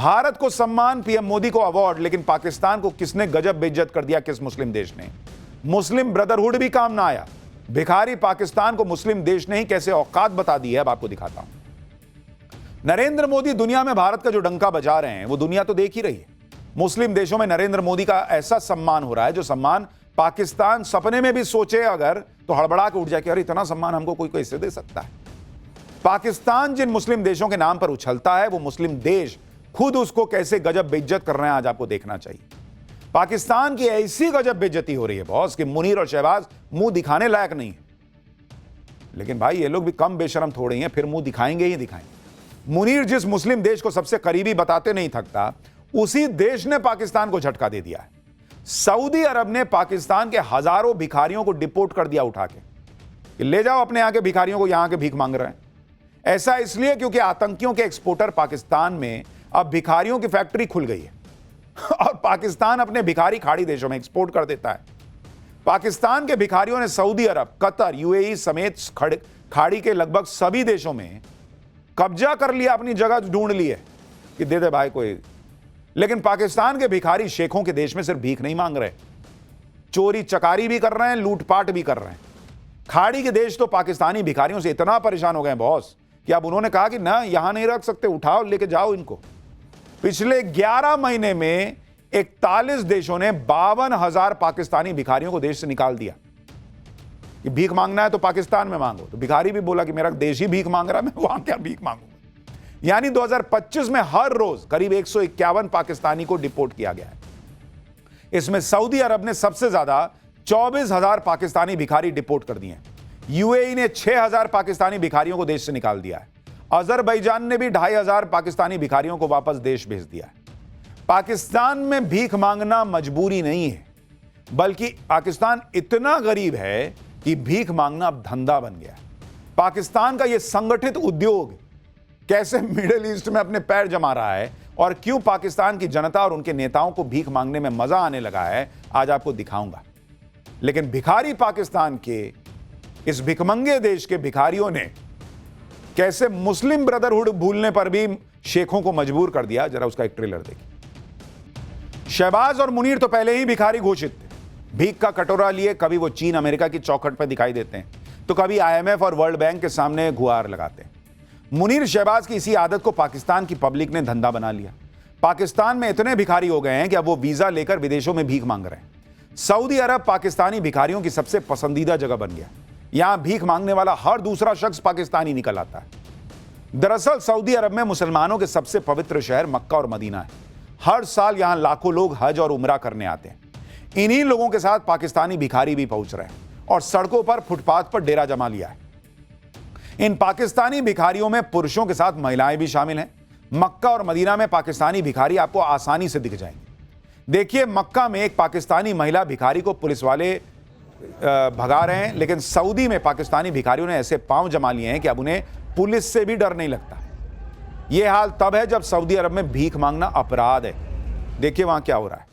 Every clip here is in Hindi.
भारत को सम्मान, पीएम मोदी को अवार्ड, लेकिन पाकिस्तान को किसने गजब बेइज्जत कर दिया? किस मुस्लिम देश ने? मुस्लिम ब्रदरहुड भी काम ना आया। भिखारी पाकिस्तान को मुस्लिम देश ने ही कैसे औकात बता दी है, अब आपको दिखाता हूं। नरेंद्र मोदी दुनिया में भारत का जो डंका बजा रहे हैं वो दुनिया तो देख ही रही है। मुस्लिम देशों में नरेंद्र मोदी का ऐसा सम्मान हो रहा है जो सम्मान पाकिस्तान सपने में भी सोचे अगर तो हड़बड़ा के उठ जाए कि अरे इतना सम्मान हमको कोई कैसे दे सकता है। पाकिस्तान जिन मुस्लिम देशों के नाम पर उछलता है वो मुस्लिम देश खुद उसको कैसे गजब बेइज्जत कर रहे हैं, आज आपको देखना चाहिए। पाकिस्तान की ऐसी गजब बेइज्जती हो रही है बॉस कि मुनीर और शहबाज मुंह दिखाने लायक नहीं है। लेकिन भाई ये लोग भी कम बेशरम थोड़े हैं, फिर मुंह दिखाएंगे ही दिखाएंगे। मुनीर जिस मुस्लिम देश को सबसे करीबी बताते नहीं थकता, उसी देश ने पाकिस्तान को झटका दे दिया है। सऊदी अरब ने पाकिस्तान के हजारों भिखारियों को डिपोर्ट कर दिया उठा के, कि ले जाओ अपने यहां के भिखारियों को, यहां के भीख मांग रहे हैं। ऐसा इसलिए क्योंकि आतंकियों के एक्सपोर्टर पाकिस्तान में अब भिखारियों की फैक्ट्री खुल गई है और पाकिस्तान अपने भिखारी खाड़ी देशों में एक्सपोर्ट कर देता है। पाकिस्तान के भिखारियों ने सऊदी अरब, कतर, यूएई समेत खाड़ी के लगभग सभी देशों में कब्जा कर लिया, अपनी जगह ढूंढ ली है कि दे दे भाई कोई। लेकिन पाकिस्तान के भिखारी शेखों के देश में सिर्फ भीख नहीं मांग रहे, चोरी चकारी भी कर रहे हैं, लूटपाट भी कर रहे हैं। खाड़ी के देश तो पाकिस्तानी भिखारियों से इतना परेशान हो गए बॉस कि अब उन्होंने कहा कि ना यहां नहीं रख सकते, उठाओ लेके जाओ इनको। पिछले 11 महीने में 41 देशों ने 52,000 पाकिस्तानी भिखारियों को देश से निकाल दिया कि भीख मांगना है तो पाकिस्तान में मांगो। तो भिखारी भी बोला कि मेरा देश ही भीख मांग रहा है, मैं वहां क्या भीख मांगूंगा। यानी 2025 में हर रोज करीब 151 पाकिस्तानी को डिपोर्ट किया गया है। इसमें सऊदी अरब ने सबसे ज्यादा 24,000 पाकिस्तानी भिखारी डिपोर्ट कर दिए हैं। यूएई ने 6,000 पाकिस्तानी भिखारियों को देश से निकाल दिया है। अजरबैजान ने भी 2,500 पाकिस्तानी भिखारियों को वापस देश भेज दिया है। पाकिस्तान में भीख मांगना मजबूरी नहीं है, बल्कि पाकिस्तान इतना गरीब है कि भीख मांगना अब धंधा बन गया है। पाकिस्तान का यह संगठित उद्योग कैसे मिडिल ईस्ट में अपने पैर जमा रहा है और क्यों पाकिस्तान की जनता और उनके नेताओं को भीख मांगने में मजा आने लगा है, आज आपको दिखाऊंगा। लेकिन भिखारी पाकिस्तान के इस भिखमंगे देश के भिखारियों ने कैसे मुस्लिम ब्रदरहुड भूलने पर भी शेखों को मजबूर कर दिया, जरा उसका एक ट्रेलर देखिए। शहबाज और मुनीर तो पहले ही भिखारी घोषित थे। भीख का कटोरा लिए कभी वो चीन अमेरिका की चौखट पर दिखाई देते हैं तो कभी आईएमएफ और वर्ल्ड बैंक के सामने गुहार लगाते हैं। मुनीर शहबाज की इसी आदत को पाकिस्तान की पब्लिक ने धंधा बना लिया। पाकिस्तान में इतने भिखारी हो गए हैं कि अब वो वीजा लेकर विदेशों में भीख मांग रहे हैं। सऊदी अरब पाकिस्तानी भिखारियों की सबसे पसंदीदा जगह बन गया। यहां भीख मांगने वाला हर दूसरा शख्स पाकिस्तानी निकल आता है। दरअसल सऊदी अरब में मुसलमानों के सबसे पवित्र शहर मक्का और मदीना है। हर साल यहां लाखों लोग हज और उमरा करने आते हैं। इन्हीं लोगों के साथ पाकिस्तानी भिखारी भी पहुंच रहे हैं और सड़कों पर, फुटपाथ पर डेरा जमा लिया है। इन पाकिस्तानी भिखारियों में पुरुषों के साथ महिलाएं भी शामिल हैं। मक्का और मदीना में पाकिस्तानी भिखारी आपको आसानी से दिख जाएंगे। देखिए, मक्का में एक पाकिस्तानी महिला भिखारी को पुलिस वाले भगा रहे हैं, लेकिन सऊदी में पाकिस्तानी भिखारियों ने ऐसे पांव जमा लिए हैं कि अब उन्हें पुलिस से भी डर नहीं लगता। यह हाल तब है जब सऊदी अरब में भीख मांगना अपराध है। देखिए वहां क्या हो रहा है।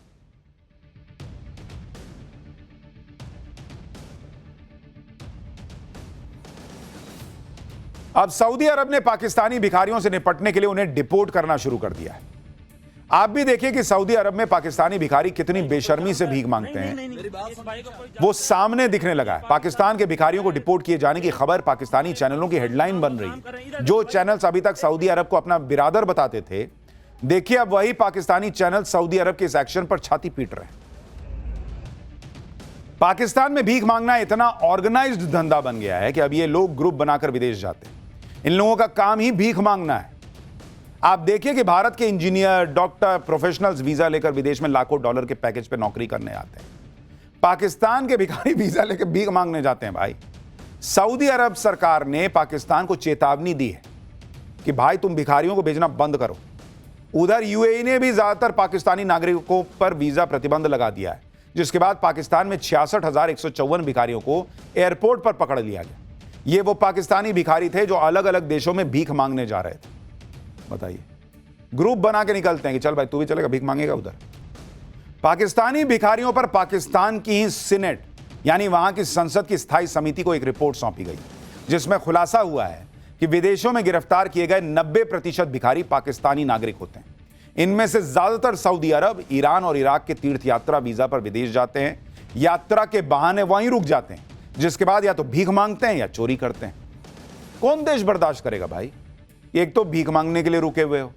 अब सऊदी अरब ने पाकिस्तानी भिखारियों से निपटने के लिए उन्हें डिपोर्ट करना शुरू कर दिया है। आप भी देखिए कि सऊदी अरब में पाकिस्तानी भिखारी कितनी बेशर्मी से भीख मांगते हैं, वो सामने दिखने लगा है। पाकिस्तान के भिखारियों को डिपोर्ट किए जाने की खबर पाकिस्तानी चैनलों की हेडलाइन बन रही है। जो चैनल्स अभी तक सऊदी अरब को अपना बिरादर बताते थे, देखिए अब वही पाकिस्तानी चैनल सऊदी अरब के इस एक्शन पर छाती पीट रहे हैं। पाकिस्तान में भीख मांगना इतना ऑर्गेनाइज्ड धंधा बन गया है कि अब ये लोग ग्रुप बनाकर विदेश जाते हैं। इन लोगों का काम ही भीख मांगना है। आप देखिए कि भारत के इंजीनियर, डॉक्टर, प्रोफेशनल्स वीजा लेकर विदेश में लाखों डॉलर के पैकेज पे नौकरी करने आते हैं। पाकिस्तान के भिखारी वीजा लेकर भीख मांगने जाते हैं। भाई, सऊदी अरब सरकार ने पाकिस्तान को चेतावनी दी है कि भाई तुम भिखारियों को भेजना बंद करो। उधर यूएई ने भी ज्यादातर पाकिस्तानी नागरिकों पर वीजा प्रतिबंध लगा दिया है, जिसके बाद पाकिस्तान में 66,154 भिखारियों को एयरपोर्ट पर पकड़ लिया गया। ये वो पाकिस्तानी भिखारी थे जो अलग अलग देशों में भीख मांगने जा रहे थे। बताइए, ग्रुप बना के निकलते हैं कि चल भाई तू भी चलेगा, भीख मांगेगा उधर। पाकिस्तानी भिखारियों पर पाकिस्तान की ही सीनेट यानी वहां की संसद की स्थायी समिति को एक रिपोर्ट सौंपी गई, जिसमें खुलासा हुआ है कि विदेशों में गिरफ्तार किए गए 90% भिखारी पाकिस्तानी नागरिक होते हैं। इनमें से ज्यादातर सऊदी अरब, ईरान और इराक के तीर्थ यात्रा वीजा पर विदेश जाते हैं, यात्रा के बहाने वहीं रुक जाते हैं, जिसके बाद या तो भीख मांगते हैं या चोरी करते हैं। कौन देश बर्दाश्त करेगा भाई? एक तो भीख मांगने के लिए रुके हुए हो,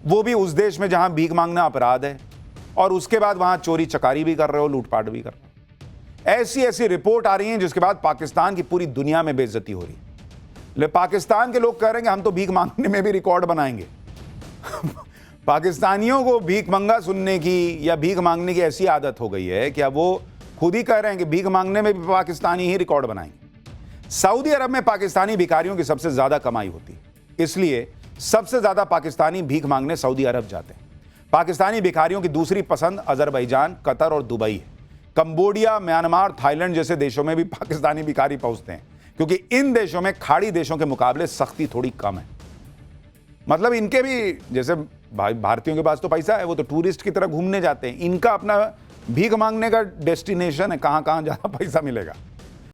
वो भी उस देश में जहां भीख मांगना अपराध है, और उसके बाद वहां चोरी चकारी भी कर रहे हो, लूटपाट भी कर रहे हो। ऐसी ऐसी रिपोर्ट आ रही है जिसके बाद पाकिस्तान की पूरी दुनिया में बेइज्जती हो रही है। ले पाकिस्तान के लोग कह रहे हैं हम तो भीख मांगने में भी रिकॉर्ड बनाएंगे। पाकिस्तानियों को भीख मंगा सुनने की या भीख मांगने की ऐसी आदत हो गई है कि अब वो खुद ही कह रहे हैं कि भीख मांगने में भी पाकिस्तानी ही रिकॉर्ड बनाएंगे। सऊदी अरब में पाकिस्तानी भिखारियों की सबसे ज्यादा कमाई होती है, इसलिए सबसे ज्यादा पाकिस्तानी भीख मांगने सऊदी अरब जाते हैं। पाकिस्तानी भिखारियों की दूसरी पसंद अजरबैजान, कतर और दुबई है। कंबोडिया, म्यांमार, थाईलैंड जैसे देशों में भी पाकिस्तानी भिखारी पहुंचते हैं, क्योंकि इन देशों में खाड़ी देशों के मुकाबले सख्ती थोड़ी कम है। मतलब इनके भी जैसे भारतीयों के पास तो पैसा है, वो तो टूरिस्ट की तरह घूमने जाते हैं, इनका अपना भीख मांगने का डेस्टिनेशन है, कहां कहां ज्यादा पैसा मिलेगा।